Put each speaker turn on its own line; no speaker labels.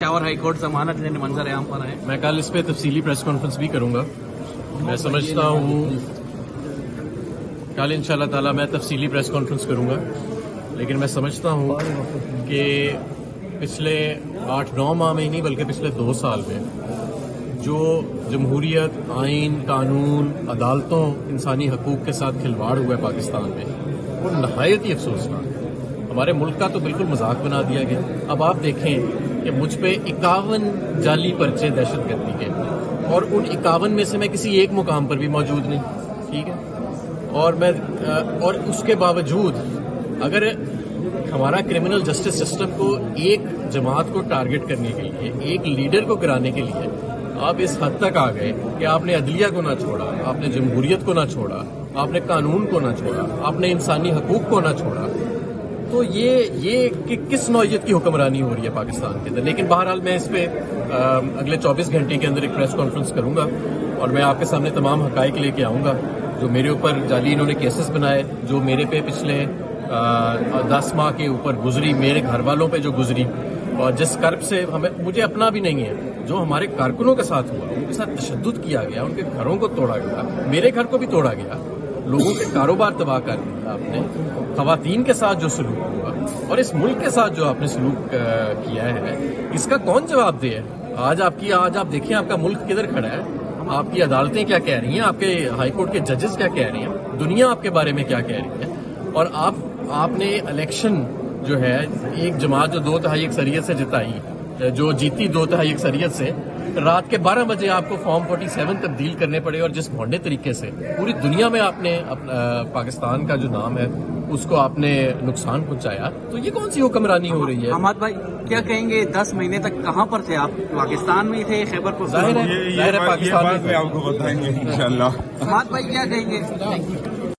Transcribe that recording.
Peshawar high court ضمانت لینے منظر عام پر ہے.
میں کل اس پہ تفصیلی پریس کانفرنس بھی کروں گا. میں سمجھتا ہوں کل انشاءاللہ تعالی میں تفصیلی پریس کانفرنس کروں گا، لیکن میں سمجھتا ہوں کہ پچھلے 8-9 ماہ میں ہی نہیں بلکہ پچھلے 2 سال میں جو جمہوریت، آئین، قانون، عدالتوں، انسانی حقوق کے ساتھ کھلواڑ ہوا ہے پاکستان میں، وہ نہایت ہی افسوسناک ہے. ہمارے ملک کا تو بالکل مذاق بنا دیا گیا. اب آپ دیکھیں کہ مجھ پہ 51 جعلی پرچے دہشت گردی کے، اور ان 51 میں سے میں کسی ایک مقام پر بھی موجود نہیں. ٹھیک ہے، اور اس کے باوجود اگر ہمارا کرمنل جسٹس سسٹم کو ایک جماعت کو ٹارگٹ کرنے کے لیے، ایک لیڈر کو گرانے کے لیے آپ اس حد تک آ گئے کہ آپ نے عدلیہ کو نہ چھوڑا، آپ نے جمہوریت کو نہ چھوڑا، آپ نے قانون کو نہ چھوڑا، آپ نے انسانی حقوق کو نہ چھوڑا، تو یہ کس نوعیت کی حکمرانی ہو رہی ہے پاکستان کے اندر. لیکن بہرحال میں اس پہ اگلے 24 گھنٹے کے اندر ایک پریس کانفرنس کروں گا، اور میں آپ کے سامنے تمام حقائق لے کے آؤں گا. جو میرے اوپر جعلی انہوں نے کیسز بنائے، جو میرے پہ پچھلے 10 ماہ کے اوپر گزری، میرے گھر والوں پہ جو گزری، اور جس کرب سے مجھے اپنا بھی نہیں ہے، جو ہمارے کارکنوں کے ساتھ ہوا، ان کے ساتھ تشدد کیا گیا، ان کے گھروں کو توڑا گیا، میرے گھر کو بھی توڑا گیا، لوگوں کے کاروبار تباہ کر دیا آپ نے، خواتین کے ساتھ جو سلوک ہوا، اور اس ملک کے ساتھ جو آپ نے سلوک کیا ہے، اس کا کون جواب دے ہے؟ آج آپ دیکھیں آپ کا ملک کدھر کھڑا ہے، آپ کی عدالتیں کیا کہہ رہی ہیں، آپ کے ہائی کورٹ کے ججز کیا کہہ رہی ہیں، دنیا آپ کے بارے میں کیا کہہ رہی ہے. اور آپ نے الیکشن جو ہے ایک جماعت جو 2/3 اکثریت سے جتائی، جو جیتی 2/3 اکثریت سے، رات کے 12 بجے آپ کو فارم 47 تبدیل کرنے پڑے، اور جس بھونڈے طریقے سے پوری دنیا میں آپ نے پاکستان کا جو نام ہے اس کو آپ نے نقصان پہنچایا، تو یہ کون سی حکمرانی ہو رہی ہے؟
حماد بھائی کیا کہیں گے، 10 مہینے تک کہاں پر تھے آپ؟ پاکستان میں تھے، خیبر پختونخوا؟
ظاہر ہے پاکستان
میں آپ کو بتائیں گے انشاءاللہ.
حماد بھائی کیا کہیں گے؟